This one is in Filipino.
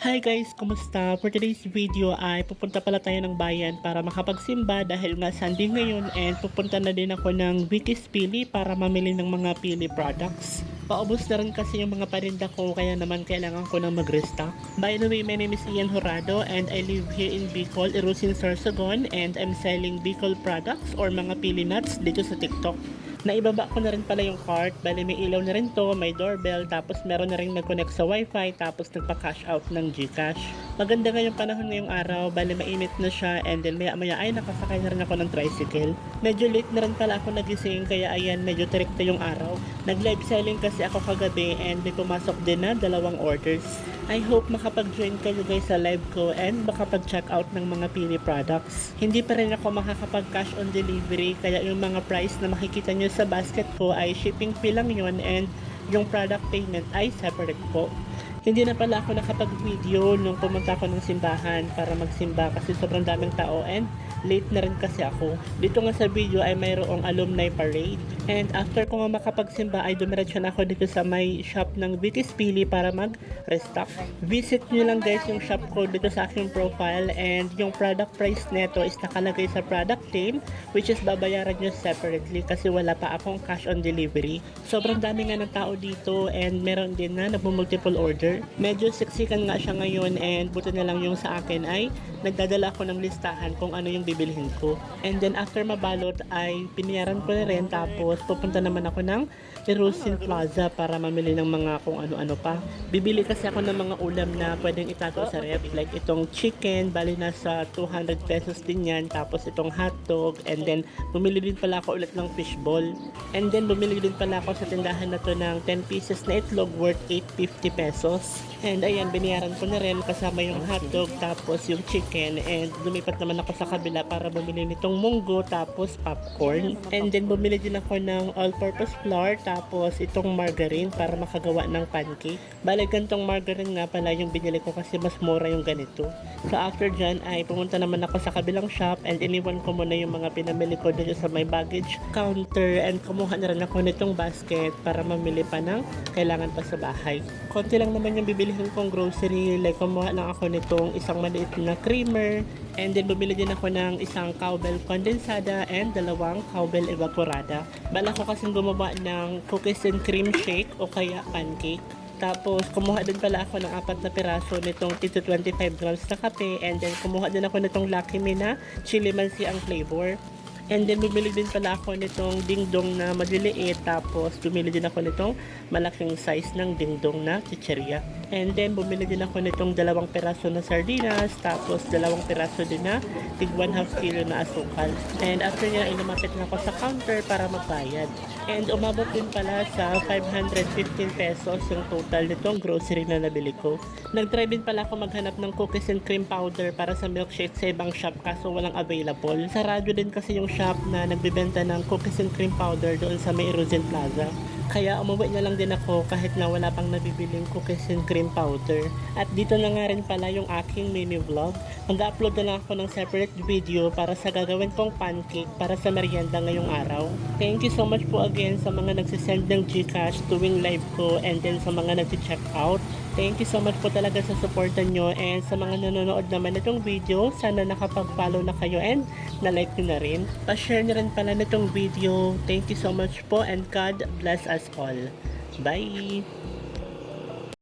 Hi guys, kumusta? For today's video ay pupunta pala tayo ng bayan para makapagsimba dahil nga Sunday ngayon and pupunta na din ako ng Wikis Pili para mamili ng mga pili products. Paubos na rin kasi yung mga parinda ko kaya naman kailangan ko nang mag-restock. By the way, my name is Ian Horado and I live here in Bicol, Irusin, Sorsogon and I'm selling Bicol products or mga pili nuts dito sa TikTok. Naibaba ko na rin pala yung cart, bali may ilaw na rin to, may doorbell, tapos meron na rin nag-connect sa wifi, tapos nagpa-cash out ng GCash. Maganda nga yung panahon ngayong araw, bali mainit na siya, and then maya ay nakasakay na rin ako ng tricycle. Medyo late na rin pala ako nagising, kaya ayan, medyo direkta yung araw. Nag-live selling kasi ako kagabi, and may pumasok din na 2 orders. I hope makapag-join kayo guys sa live ko and makapag-check out ng mga pili products. Hindi pa rin ako makakapag-cash on delivery, kaya yung mga price na makikita nyo sa basket ko ay shipping fee lang yun and yung product payment ay separate po. Hindi na pala ako nakapag-video nung pumunta ako ng simbahan para magsimba kasi sobrang daming tao and late na rin kasi ako. Dito nga sa video ay mayroong alumni parade. And after ko nga makapagsimba ay dumiretso na ako dito sa may shop ng Wikis Pili para mag-restock. Visit nyo lang guys yung shop ko dito sa aking profile and yung product price neto is nakalagay sa product name which is babayaran nyo separately kasi wala pa akong cash on delivery. Sobrang dami nga ng tao dito and meron din na nagmo-multiple order. Medyo siksikan nga siya ngayon and buti na lang yung sa akin ay nagdadala ako ng listahan kung ano yung bibilhin ko. And then after mabalot ay pinayaran ko na rin tapos pupunta naman ako ng Erusin Plaza para mamili ng mga kung ano-ano pa. Bibili kasi ako ng mga ulam na pwedeng itago sa ref like itong chicken, bali nasa 200 pesos din yan, tapos itong hotdog and then bumili din pala ako ulit ng fishball. And then bumili din pala ako sa tindahan na to ng 10 pieces na itlog worth 850 pesos. And ayan, binayaran ko na rin kasama yung hotdog tapos yung chicken and lumipat naman ako sa kabila para bumili nitong munggo tapos popcorn. And then bumili din ako ng all-purpose flour tapos itong margarine para makagawa ng pancake. Bale, gantong margarine nga pala yung binili ko kasi mas mura yung ganito. So after dyan ay pumunta naman ako sa kabilang shop and iniwan ko muna yung mga pinamili ko dito sa may baggage counter and kumuha na rin ako nitong basket para mamili pa ng kailangan pa sa bahay. Konti lang naman yung bibilihin kong grocery, like kumuha lang ako nitong isang maliit na creamer and then bumili din ako ng isang cowbell condensada and 2 cowbell evaporada. Bala ko kasing gumawa ng cookies and cream shake o kaya pancake. Tapos, kumuha din pala ako ng 4 na piraso nitong 25 grams na kape and then kumuha din ako nitong Lucky Me na chili mansi ang flavor. And then bumili din pala ako nitong dingdong na maliliit tapos bumili din ako nitong malaking size ng dingdong na chicheria. And then bumili din ako nitong 2 piraso na sardinas tapos 2 piraso din na tig 1/2 kilo na asukal. And after niya lumapit na ako sa counter para magbayad. And umabot din pala sa 515 pesos yung total nitong grocery na nabili ko. Nag-try din pala ako maghanap ng cookies and cream powder para sa milkshake sa ibang shop kaso walang available. Sarado din kasi yung shop na nagbebenta ng cookies and cream powder doon sa may Erusin Plaza. Kaya umuwi na lang din ako kahit na wala pang nabibiling cookies and cream powder. At dito na nga rin pala yung aking mini vlog. Mag-upload na lang ako ng separate video para sa gagawin kong pancake para sa merienda ngayong araw. Thank you so much po again sa mga nagsisend ng GCash tuwing live ko and then sa mga nag-check out. Thank you so much po talaga sa suporta nyo and sa mga nanonood naman nitong video, sana nakapag-follow na kayo and na-like nyo na rin. Pa-share nyo rin pala nitong video. Thank you so much po and God bless us all. Bye!